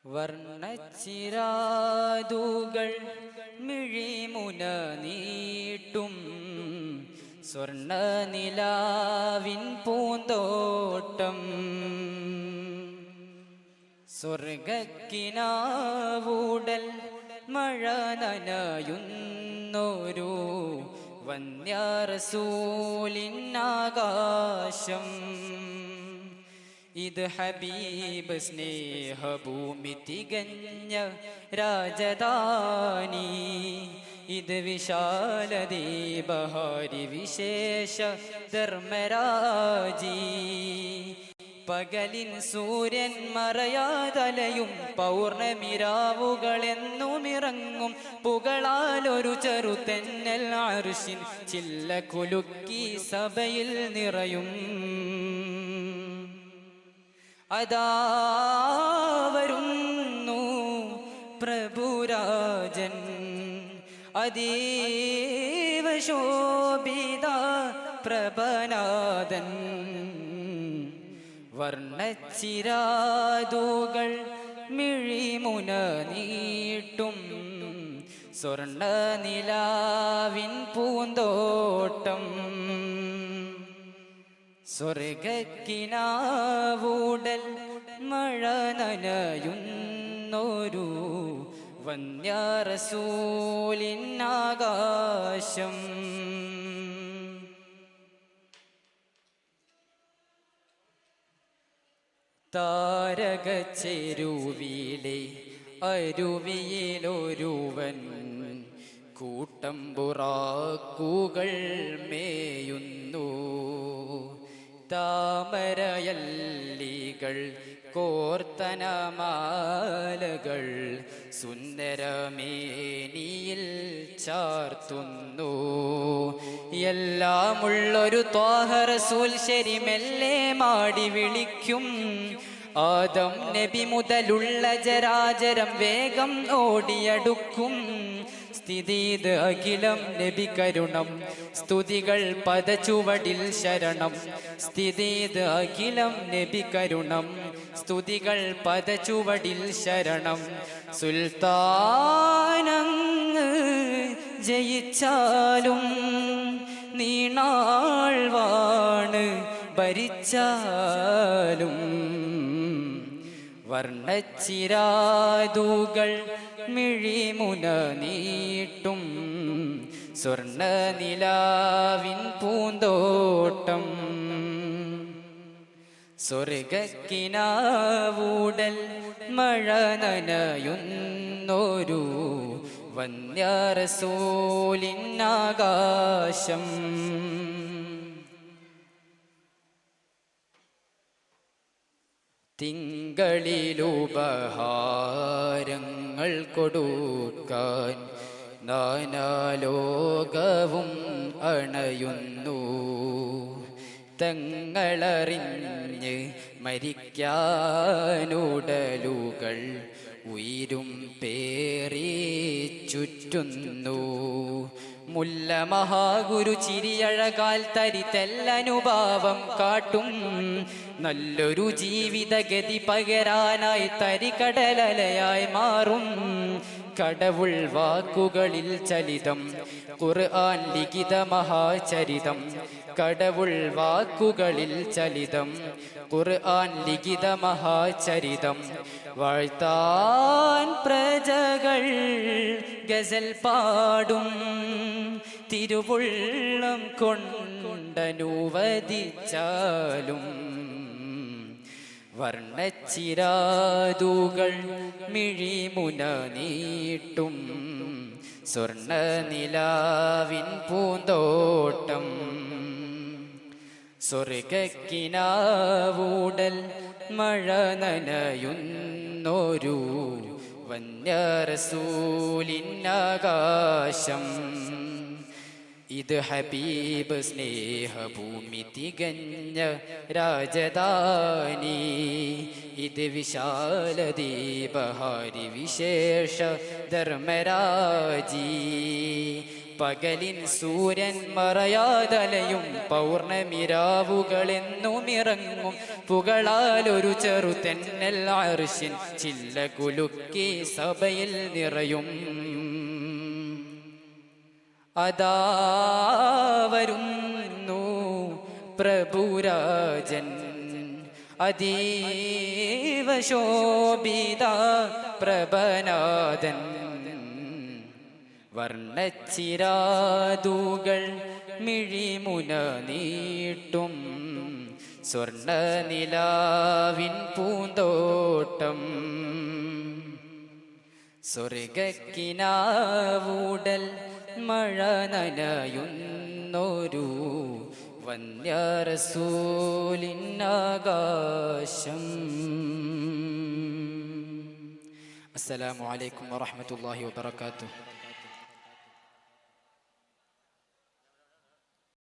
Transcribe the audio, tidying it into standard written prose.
വർണ്ണച്ചിരാതുകൾ മിഴിമുന നീട്ടും സ്വർണ്ണ നിലാവിൻ പൂന്തോട്ടം സ്വർഗക്കിനാവൂടൽ മഴ നനയുന്നൊരു വന്യറസൂലിനാകാശം ഇത് ഹബീബ് സ്നേഹഭൂമി തികഞ്ഞ രാജധാനി ഇത് വിശാലദീപഹാരി വിശേഷ ധർമ്മരാജി പകലിൻ സൂര്യൻ മറയാതലയും പൗർണമിരാവുകളെന്നുമിറങ്ങും പുകളാലൊരു ചെറുതെന്നൽ അർശിൻ ചില്ല കുലുക്കി സഭയിൽ നിറയും അതാ വരുന്നു പ്രഭുരാജൻ അതീവ ശോഭിത പ്രഭനാദൻ വർണ്ണച്ചിരാതുകൾ മിഴിമുന നീട്ടും സ്വർണ്ണ നിലാവിൻ പൂന്തോട്ടം സ്വർഗക്കിനാവൂടൽ മഴ നനയുന്നൊരു വന്യറസൂലിനാകാശം താരകച്ചെരുവിലെ അരുവിയിലൊരുവൻ കൂട്ടം ബുറാക്കുകൾ മേയുന്നു താമരയല്ലികൾ കോർത്തനമാലകൾ സുന്ദരമേനിയിൽ ചാർത്തുന്നു എല്ലാമുള്ളൊരു ത്വാഹ റസൂൽ ശരിമെല്ലെ മാടി വിളിക്കും ആദം നബി മുതലുള്ള ജരാജരം വേഗം ഓടിയടുക്കും സ്ഥിതീത് അഖിലം നബി കരുണം സ്തുതികൾ പദചുവടിൽ ശരണം സ്ഥിതീത് അഖിലം നബി കരുണം സ്തുതികൾ പദചുവടിൽ ശരണം സുൽത്താനങ്ങ് ജയിച്ചാലും നീണാൾ വാണ് ഭരിച്ചാലും വർണ്ണച്ചിരാതുകൾ മിഴിമുന നീട്ടും സ്വർണ്ണ നിലാവിൻ പൂന്തോട്ടം സ്വർഗക്കിനാവൂടൽ മഴ നനയുന്നൊരു വന്യറസൂലിനാകാശം തിങ്കളിലുപഹാരങ്ങൾ കൊടുക്കാൻ നാനാലോകവും അണയുന്നു തങ്ങളറിഞ്ഞ് മരിക്കാനുടലുകൾ ഉയരും പേറി ചുറ്റുന്നു മുല്ല മഹാഗുരു ചിരിയഴകാൽ തരിതെല്ലനുഭാവം കാട്ടും നല്ലൊരു ജീവിതഗതി പകരാനായി തരികടലയായി മാറും കടവുൾ വാക്കുകളിൽ ചലിതം ഖുർആൻ ലിഖിത മഹാചരിതം കടവുൾ വാക്കുകളിൽ ചലിതം ഖുർആൻ ലിഖിത മഹാചരിതം വാഴ്ത്താൻ പ്രജകൾ ഗസൽ പാടും തിരുവുള്ളം കൊണ്ടനുവദിച്ചാലും വർണ്ണച്ചിരാതുകൾ മിഴിമുന നീട്ടും സ്വർണ്ണ നിലാവിൻ പൂന്തോട്ടം സ്വർഗക്കിനാവൂടൽ മഴ നനയുന്നൊരു വന്യറസൂലിനാകാശം ഇത് ഹബീബ് സ്നേഹഭൂമി തികഞ്ഞ രാജധാനി ഇത് വിശാലദീപഹാരി വിശേഷ ധർമ്മരാജി പകലിൻ സൂര്യൻ മറയാതലയും പൗർണമിരാവുകളെന്നുമിറങ്ങും പുകളാലൊരു ചെറുതെന്നൽ അർശിൻ ചില്ല കുലുക്കി സഭയിൽ നിറയും. അതാ വരുന്നു പ്രഭുരാജൻ അതീവ ശോഭിത പ്രഭനാദൻ. വർണ്ണച്ചിരാതുകൾ മിഴിമുന നീട്ടും സ്വർണ്ണ നിലാവിൻ പൂന്തോട്ടം. സ്വർഗക്കിനാവൂടൽ മഴ നനയുന്നൊരു വന്യറസൂലിനാകാശം. അസ്സലാമു അലൈക്കും വറഹ്മത്തുള്ളാഹി വബറകാതുഹു.